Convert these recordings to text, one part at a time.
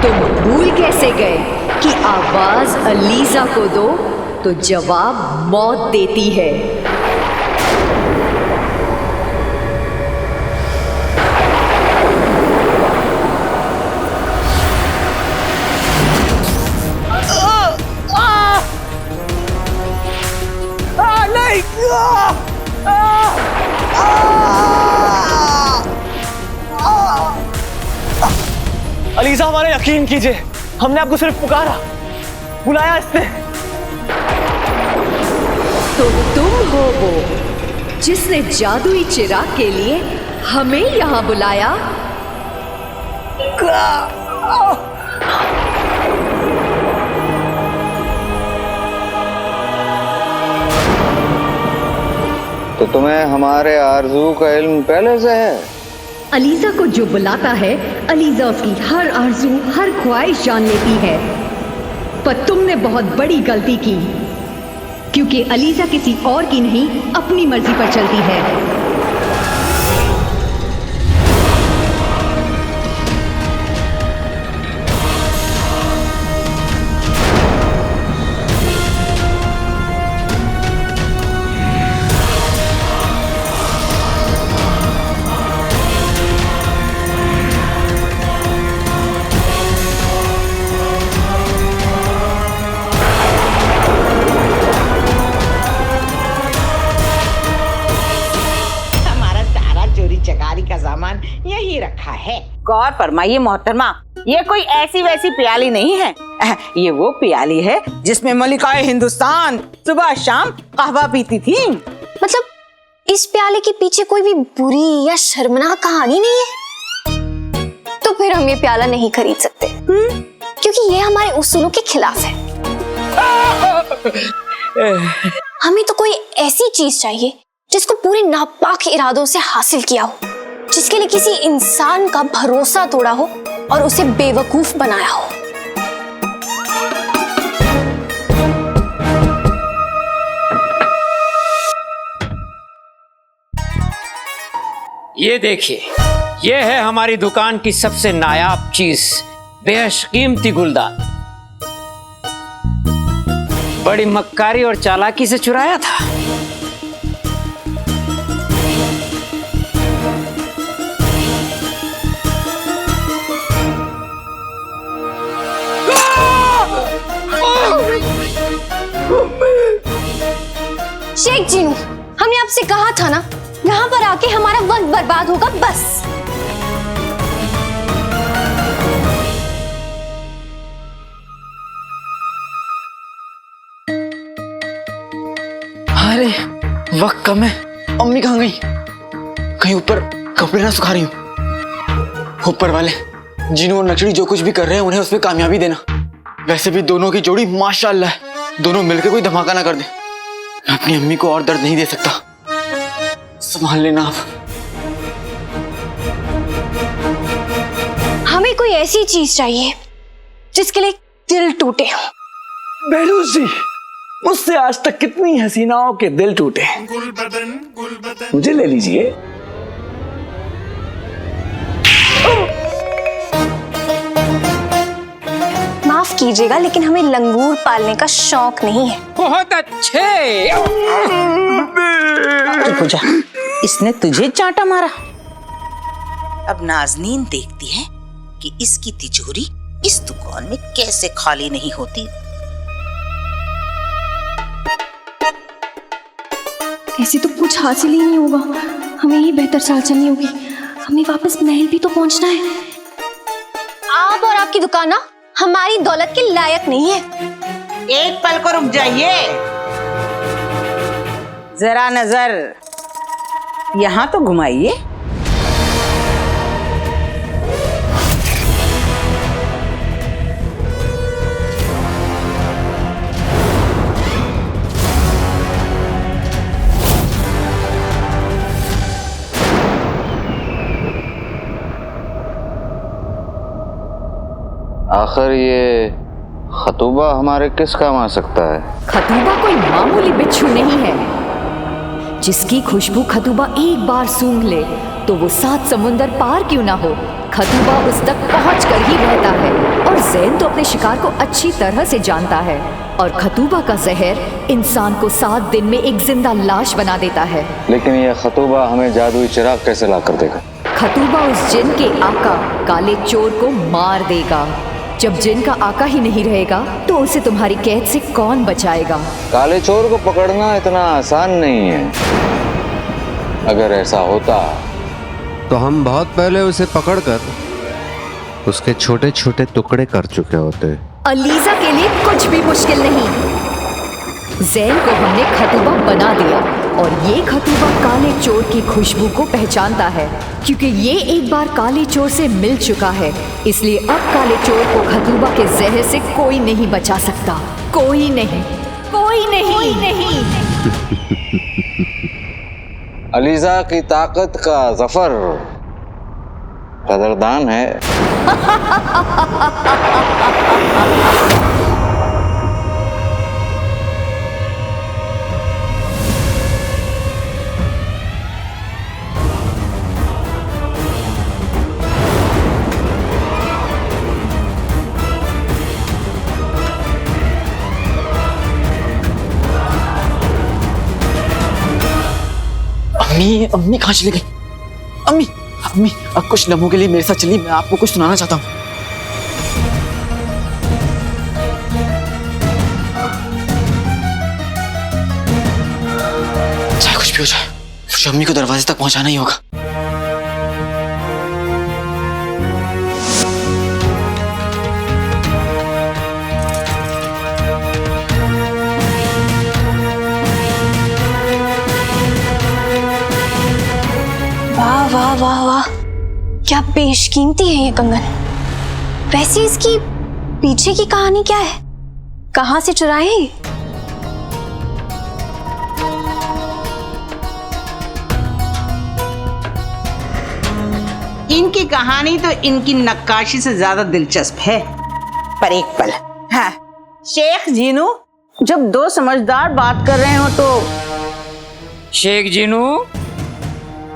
तुम भूल कैसे गए कि आवाज अलीजा को दो तो जवाब मौत देती है। अलीजा, हमारे यकीन कीजिए, हमने आपको सिर्फ पुकारा, बुलाया इसने। तो तुम हो वो जिसने जादुई चिराग के लिए हमें यहाँ बुलाया? तो तुम्हें हमारे आरज़ू का इल्म पहले से है? अलीजा को जो बुलाता है, अलीजा उसकी हर आरज़ू, हर ख्वाहिश जान लेती है। पर तुमने बहुत बड़ी गलती की, क्योंकि अलीजा किसी और की नहीं, अपनी मर्जी पर चलती है। चकारी का सामान यही रखा है। गौर फरमाइए मोहतरमा, ये कोई ऐसी वैसी प्याली नहीं है। ये वो प्याली है जिसमें मलिकाए हिंदुस्तान सुबह शाम कहवा पीती थी। मतलब इस प्याले के पीछे कोई भी बुरी या शर्मनाक कहानी नहीं है? तो फिर हम ये प्याला नहीं खरीद सकते, क्योंकि ये हमारे उसूलों के खिलाफ है। हमें तो कोई ऐसी चीज चाहिए जिसको पूरे नापाक इरादों से हासिल किया हो, जिसके लिए किसी इंसान का भरोसा तोड़ा हो और उसे बेवकूफ बनाया हो। ये देखिए, ये है हमारी दुकान की सबसे नायाब चीज, बेशकीमती गुलदान। बड़ी मक्कारी और चालाकी से चुराया था। शेख जीनू, हमने आपसे कहा था ना, यहाँ पर आके हमारा वक्त बर्बाद होगा बस। अरे वक्त कम है, अम्मी कहाँ गई? कहीं ऊपर कपड़े ना सुखा रही हूँ। ऊपर वाले जीनू और नचड़ी जो कुछ भी कर रहे हैं उन्हें उस पर कामयाबी देना। वैसे भी दोनों की जोड़ी माशाल्लाह है, दोनों मिलकर कोई धमाका ना कर दे। मैं अपनी अम्मी को और दर्द नहीं दे सकता, संभाल लेना आप। हमें कोई ऐसी चीज चाहिए जिसके लिए दिल टूटे। बहलूज जी, मुझसे आज तक कितनी हसीनाओं के दिल टूटे, मुझे ले लीजिए। माफ कीजिएगा, लेकिन हमें लंगूर पालने का शौक नहीं है। बहुत अच्छे। पूजा, इसने तुझे चांटा मारा। अब नाजनीन देखती है कि इसकी तिजोरी इस दुकान में कैसे खाली नहीं होती। ऐसे तो कुछ हासिल ही नहीं होगा, हमें ही बेहतर चाल चलनी होगी। हमें वापस महल भी तो पहुंचना है। आप और आपकी दुकान ना हमारी दौलत के लायक नहीं है। एक पल को रुक जाइए, जरा नजर यहाँ तो घुमाइए। आखिर ये खतूबा हमारे किस काम आ सकता है? खतूबा कोई मामूली बिच्छू नहीं है। जिसकी खुशबू खतूबा एक बार सूंघ ले तो वो 7 समुंदर पार क्यों ना हो, खतूबा उस तक पहुंच कर ही रहता रहता है और ज़ैन तो अपने शिकार को अच्छी तरह से जानता है और खतूबा का जहर इंसान को 7 दिन में एक जिंदा लाश बना देता है। लेकिन ये खतूबा हमें जादुई चिराग कैसे ला कर देगा? खतूबा उस जिन के आका काले चोर को मार देगा। जब जिन का आका ही नहीं रहेगा तो उसे तुम्हारी कैद से कौन बचाएगा? काले चोर को पकड़ना इतना आसान नहीं है। अगर ऐसा होता तो हम बहुत पहले उसे पकड़कर उसके छोटे छोटे टुकड़े कर चुके होते। अलीजा के लिए कुछ भी मुश्किल नहीं। ज़ैन को हमने खतूबा बना दिया और ये खतूबा काले चोर की खुशबू को पहचानता है क्योंकि ये एक बार काले चोर से मिल चुका है। इसलिए अब काले चोर को खतूबा के जहर से कोई नहीं बचा सकता। कोई नहीं, कोई नहीं, कोई नहीं। अलीजा की ताकत का जफर कदरदान है। अम्मी अम्मी कहाँ चली गई? अम्मी अम्मी अब कुछ लम्हों के लिए मेरे साथ चलिए, मैं आपको कुछ सुनाना चाहता हूँ। चाहे कुछ भी हो जाए मुझे अम्मी को दरवाजे तक पहुंचाना ही होगा। वाह वाह वाह वाह, क्या बेशकीमती है ये कंगन। वैसे इसकी पीछे की कहानी क्या है? कहाँ से चुराए हैं? इनकी कहानी तो इनकी नक्काशी से ज्यादा दिलचस्प है। पर एक पल, हाँ, शेख जीनू, जब दो समझदार बात कर रहे हो तो शेख जीनू,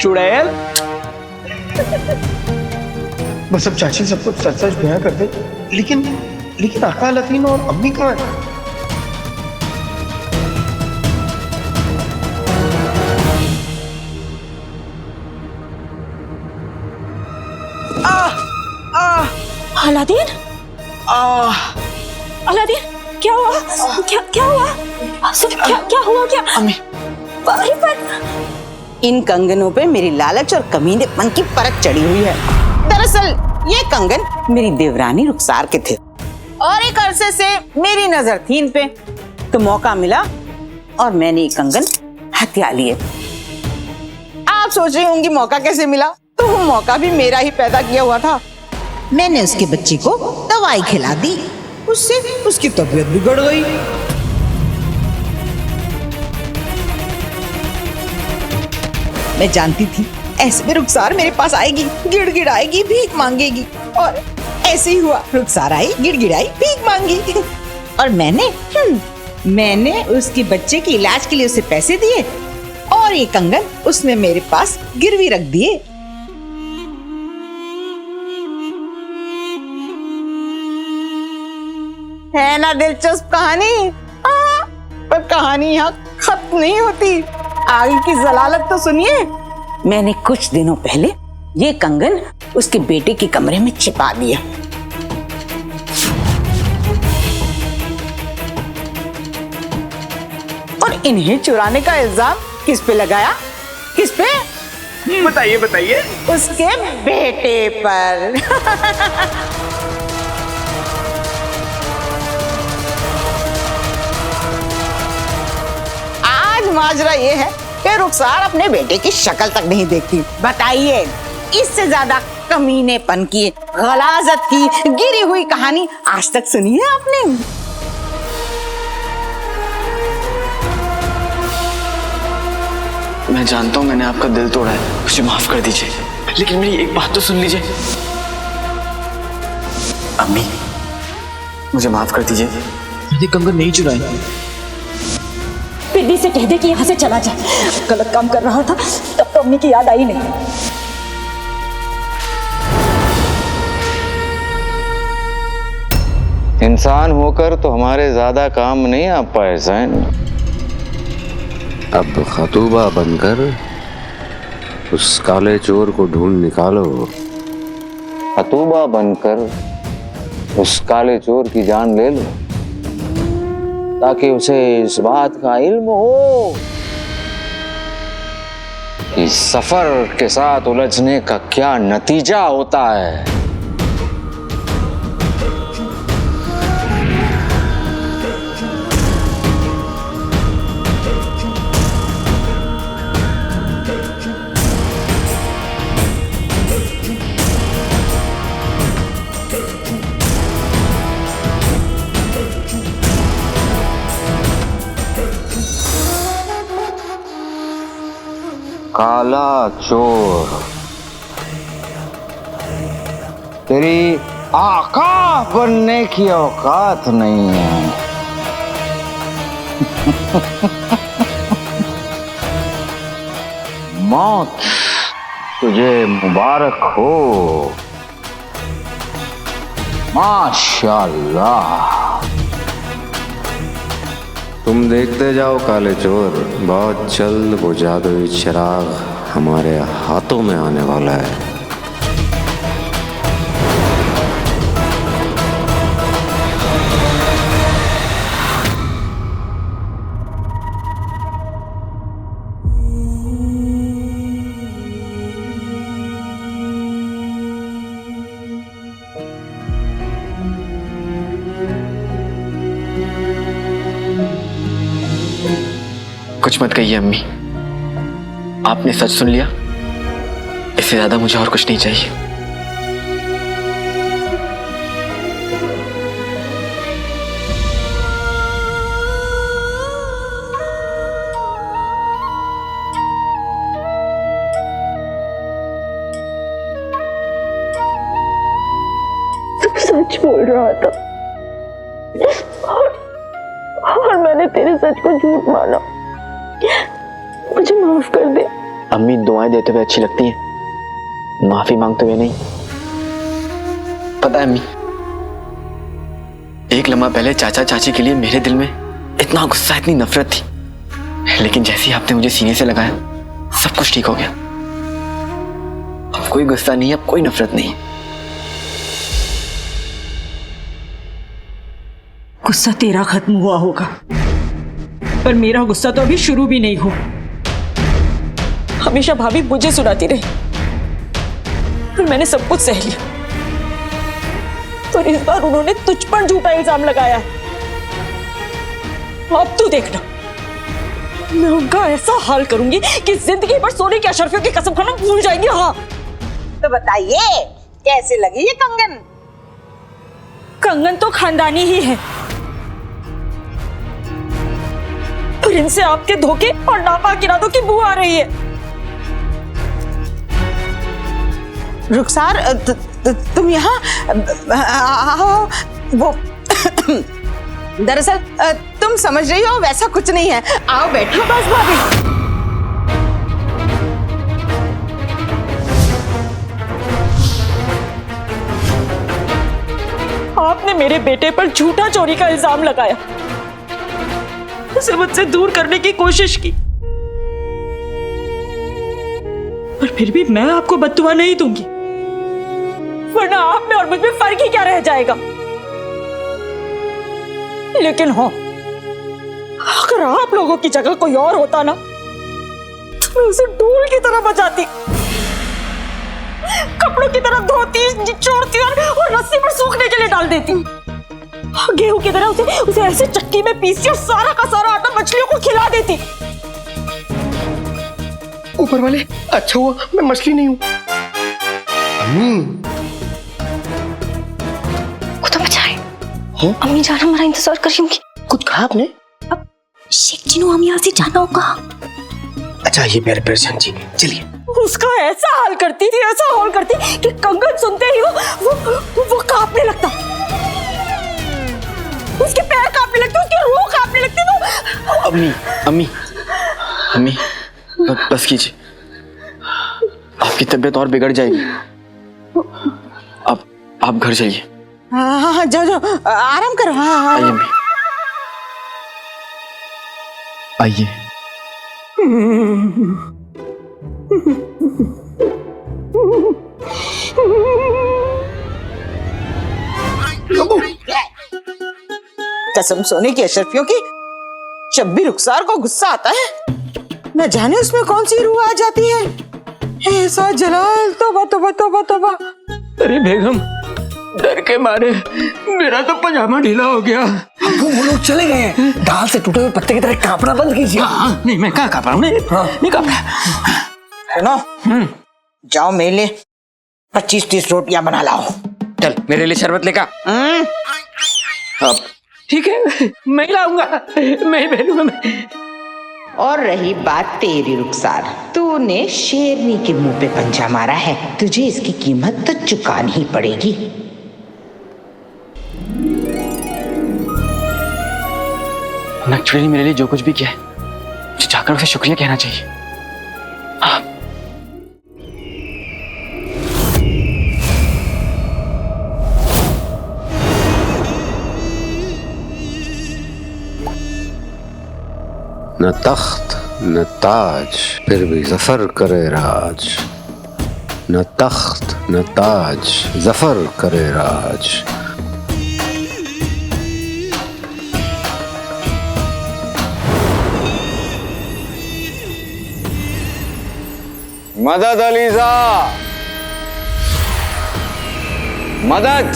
चुड़ैल। बस अब चाची सब कुछ सच सच बयां कर दे, लेकिन आका लतीन और अम्मी कहाँ है? अलादीन, अलादीन, क्या हुआ? क्या हुआ? क्या हुआ? क्या अम्मी इन कंगनों पे मेरी लालच और कमीनेपन की परत चढ़ी हुई है। दरअसल ये कंगन मेरी देवरानी रुखसार के थे और एक अरसे से मेरी नजर थी इन पे, तो मौका मिला और मैंने ये कंगन हथिया लिए। आप सोच रही होंगी मौका कैसे मिला? तो वो मौका भी मेरा ही पैदा किया हुआ था। मैंने उसके बच्चे को दवाई खिला दी, उससे उसकी तबीयत बिगड़ गई। मैं जानती थी ऐसे में रुखसार मेरे पास आएगी, गिड़गिड़ाएगी, भीख मांगेगी, और ऐसे ही हुआ। रुखसार आई, गिड़गिड़ाई, भीख मांगी और मैंने उसके बच्चे के इलाज के लिए उसे पैसे दिए और ये कंगन उसने मेरे पास गिरवी रख दिए। है ना दिलचस्प कहानी? पर कहानी यहाँ खत्म नहीं होती, आगे की जलालत तो सुनिए। मैंने कुछ दिनों पहले ये कंगन उसके बेटे के कमरे में छिपा दिया। और इन्हें चुराने का इल्जाम किस पे लगाया? किस पे? बताइए बताइए। उसके बेटे पर। आज माजरा ये है कि रुखसार अपने बेटे की शक्ल तक नहीं देखती। बताइए, इससे ज्यादा कमीनेपन की, गलाजत की, गिरी हुई कहानी आज तक सुनी है आपने? मैं जानता हूँ मैंने आपका दिल तोड़ा है, मुझे माफ कर दीजिए, लेकिन मेरी एक बात तो सुन लीजिए। अम्मी, मुझे माफ कर दीजिए, मैंने कंगन नहीं चुराई। पिड्डी से कह दे कि यहाँ से चला जा। गलत काम कर रहा था तब तो अम्मी की याद आई नहीं। इंसान होकर तो हमारे ज्यादा काम नहीं आ पाए सैन। अब खतूबा बनकर उस काले चोर को ढूंढ निकालो। खतूबा बनकर उस काले चोर की जान ले लो, ताकि उसे इस बात का इल्म हो कि सफर के साथ उलझने का क्या नतीजा होता है। काला चोर, तेरी आका बनने की औकात नहीं है। मौत तुझे मुबारक हो। माशाअल्लाह। तुम देखते जाओ काले चोर, बहुत जल्द वो जादुई चिराग हमारे हाथों में आने वाला है। कुछ मत कहिए अम्मी, आपने सच सुन लिया। इससे ज्यादा मुझे और कुछ नहीं चाहिए। तू सच बोल रहा था और मैंने तेरे सच को झूठ माना। मुझे माफ कर दे। अम्मी दुआएं देते हुए अच्छी लगती हैं, माफी मांगते हुए नहीं। पता है अम्मी, एक लम्हा पहले चाचा चाची के लिए मेरे दिल में इतना गुस्सा, इतनी नफरत थी, लेकिन जैसे ही आपने मुझे सीने से लगाया, सब कुछ ठीक हो गया। अब कोई गुस्सा नहीं, अब कोई नफरत नहीं। गुस्सा तेरा खत्म हुआ होगा, पर मेरा गुस्सा तो अभी शुरू भी नहीं हुआ। हमेशा भाभी मुझे सुनाती रही और मैंने सब कुछ सह लिया, और इस बार उन्होंने तुझ पर झूठा इल्जाम लगाया है। अब तू देखना, मैं उनका ऐसा हाल करूंगी कि जिंदगी भर सोने की अशरफियों की कसम खाना भूल जाएंगे। हाँ, तो बताइए कैसे लगी ये कंगन? कंगन तो खानदानी ही है, पर इनसे आपके धोखे और नापाक इरादों की बू आ रही है। रुखसार, तुम यहाँ वो दरअसल तुम समझ रही हो वैसा कुछ नहीं है। आओ बैठो। बस भाभी, आपने मेरे बेटे पर झूठा चोरी का इल्जाम लगाया, उसे मुझसे दूर करने की कोशिश की, पर फिर भी मैं आपको बद्दुआ नहीं दूंगी, वरना आप में और मुझ में फर्क ही क्या रह जाएगा। लेकिन हाँ, अगर आप लोगों की जगह कोई और होता ना, तो मैं उसे डोल की तरह बजाती, कपड़ों की तरह धोती, निचोड़ती और रस्सी पर सूखने के लिए डाल देती। गेहूं की तरह उसे ऐसे चक्की में पीसती और सारा का सारा आटा मछलियों को खिला देती। ऊपर वाले, अच्छा हुआ मैं मछली नहीं हूँ। खुदा बचाए। अम्मी जान हमारा इंतजार कर रही होंगी। कुछ कहा आपने? अब शेख जी ने हम यहाँ से जाना होगा। अच्छा ये मेरे परेशान जी, चलिए। उसका ऐसा हाल करती थी, ऐसा हाल करती कि कंगन सुनते ही वो कांपने लगता, उसके पैर कांपने लगते, उसकी रूह कांपने लगती। तो अम्मी अम्मी अम्मी बस कीजिए, आपकी तबीयत और बिगड़ जाएगी। आप घर जाइए, हाँ हाँ हाँ, जाओ जाओ, आराम करो। हाँ हाँ आइए अम्मी, आइए। कसम सोने की अशरफियों की, जब भी रुखसार को गुस्सा आता है न जाने उसमें कौन सी रूह आ जाती है। ऐसा जलाल, तौबा तौबा तौबा तौबा। अरे बेगम, डर के मारे मेरा तो पजामा ढीला हो गया। वो लोग चले गए हैं। डाल से टूटे हुए पत्ते की तरह कांपना बंद कीजिए। हाँ, नहीं मैं कहाँ काँप रहा हूँ, नहीं काँप रहा। सुनो, जाओ मेरे लिए 25-30 रोटियां बना लाओ। चल मेरे लिए शरबत लेकर। अब ठीक है, मैं ही लाऊंगा, मैं ही पहनूंगा मैं। और रही बात तेरी रुखसार, तूने शेरनी के मुंह पे पंजा मारा है, तुझे इसकी कीमत तो चुकानी ही पड़ेगी। नक्षत्री ने मेरे लिए जो कुछ भी किया है, मुझे जाकर उसे शुक्रिया कहना चाहिए। न तख्त न ताज फिर भी जफर करे राज, न तख्त न ताज जफर करे राज। मदद अलीजा, मदद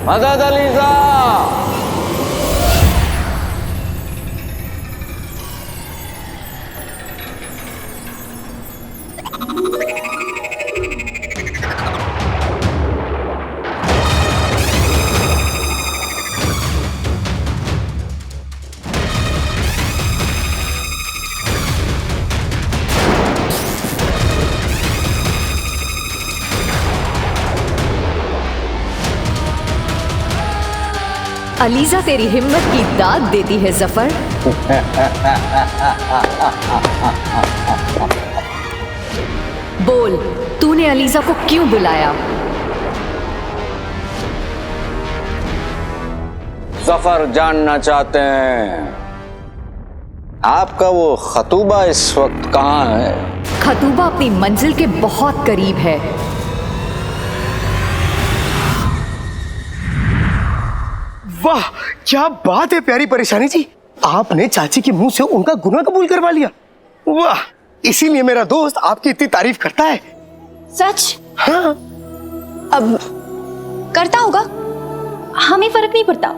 मदद अलीजा। अलीजा तेरी हिम्मत की दाद देती है जफर। बोल, तूने अलीजा को क्यों बुलाया? जफर जानना चाहते हैं आपका वो खतूबा इस वक्त कहाँ है? खतूबा अपनी मंजिल के बहुत करीब है। वाह, क्या बात है प्यारी परेशानी जी, आपने चाची के मुंह से उनका गुनाह कबूल करवा लिया। वाह, इसीलिए मेरा दोस्त आपकी इतनी तारीफ करता है। सच? हाँ। अब करता होगा, हमें फर्क नहीं पड़ता।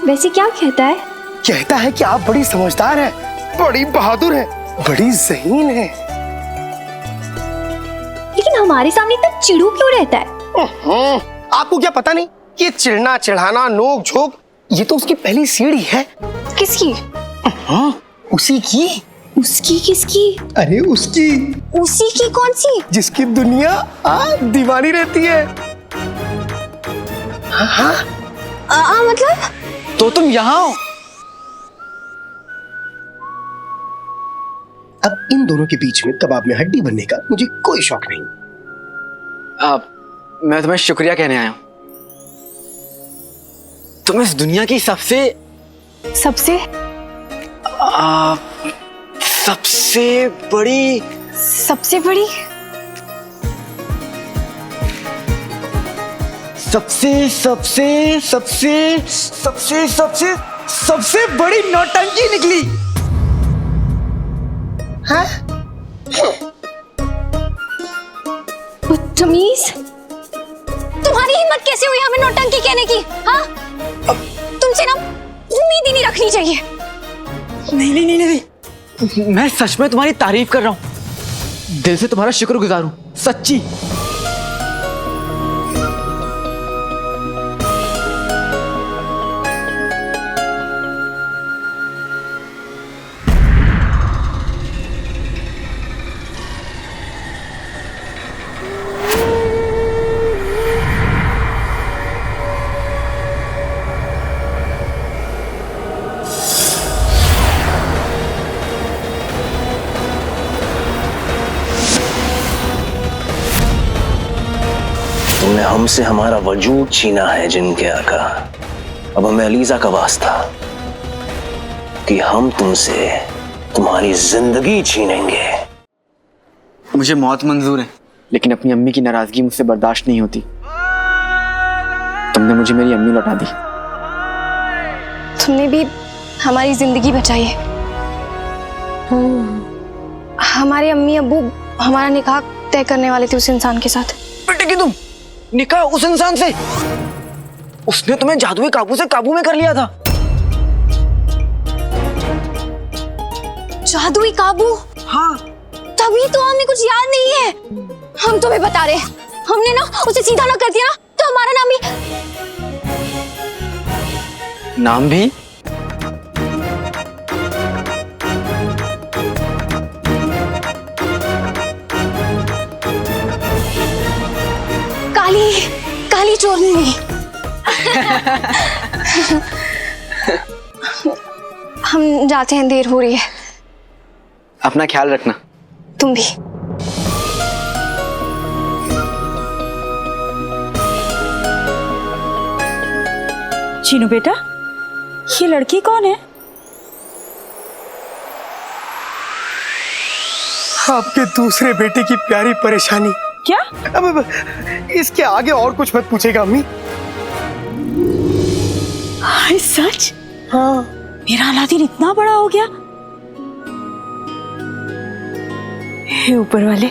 वैसे क्या कहता है? कहता है कि आप बड़ी समझदार हैं, बड़ी बहादुर हैं, बड़ी ज़हीन हैं। लेकिन हमारे सामने इतना चिड़ू क्यों रहता है? आपको क्या पता नहीं, ये चिढ़ना चिढ़ाना नोक झोंक ये तो उसकी पहली सीढ़ी है। किसकी? उसी की। उसकी किसकी? अरे उसकी। उसी की कौन सी? जिसकी दुनिया दीवानी रहती है। हाँ। मतलब? तो तुम यहाँ हो? अब इन दोनों के बीच में कबाब में हड्डी बनने का मुझे कोई शौक नहीं। मैं तुम्हें शुक्रिया कहने आया हूँ। तुम इस दुनिया की सबसे सबसे बड़ी सबसे बड़ी सबसे बड़ी नौटंकी निकली। हाँ? बदतमीज, तुम्हारी हिम्मत कैसे हुई हमें नौटंकी कहने की? हाँ, तुमसे ना उम्मीद ही नहीं रखनी चाहिए। नहीं, मैं सच में तुम्हारी तारीफ कर रहा हूँ, दिल से तुम्हारा शुक्रगुजार हूँ, सच्ची। हमसे हमारा वजूद छीना है जिनके आका। अब हमें अलीजा का वास्ता कि हम तुमसे तुम्हारी जिंदगी छीनेंगे। मुझे मौत मंजूर है, लेकिन अपनी अम्मी की नाराजगी मुझसे बर्दाश्त नहीं होती। तुमने मुझे मेरी अम्मी लौटा दी। तुमने भी हमारी जिंदगी बचाई है। हमारे अम्मी अब्बू हमारा निकाह तय करने वाले थे उस इंसान के साथ। बेटे की तुम निकाह उस इंसान से? उसने तुम्हें जादुई काबू से काबू में कर लिया था। जादुई काबू? हाँ। तभी तो हमें कुछ याद नहीं है। हम तुम्हें बता रहे हैं, हमने ना उसे सीधा ना कर दिया ना तो हमारा नाम भी काली काली चोरनी। हम जाते हैं, देर हो रही है। अपना ख्याल रखना। तुम भी। चीनू बेटा, ये लड़की कौन है? आपके दूसरे बेटे की प्यारी परेशानी। क्या? अब इसके आगे और कुछ मत पूछेगा अम्मी। हाय सच? हाँ। मेरा अलादीन इतना बड़ा हो गया? हे ऊपर वाले,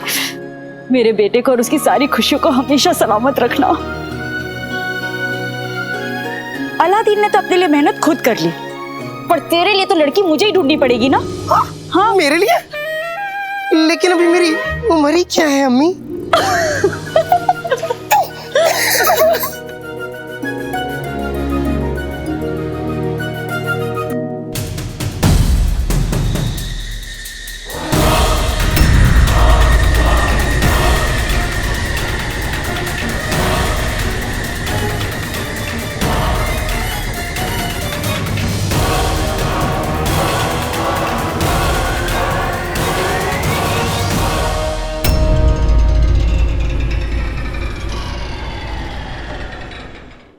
मेरे बेटे को और उसकी सारी खुशियों को हमेशा सलामत रखना। अलादीन ने तो अपने लिए मेहनत खुद कर ली, पर तेरे लिए तो लड़की मुझे ही ढूंढनी पड़ेगी ना। हाँ, मेरे लिए? लेकिन अभी मेरी उम्र ही क्या है अम्मी?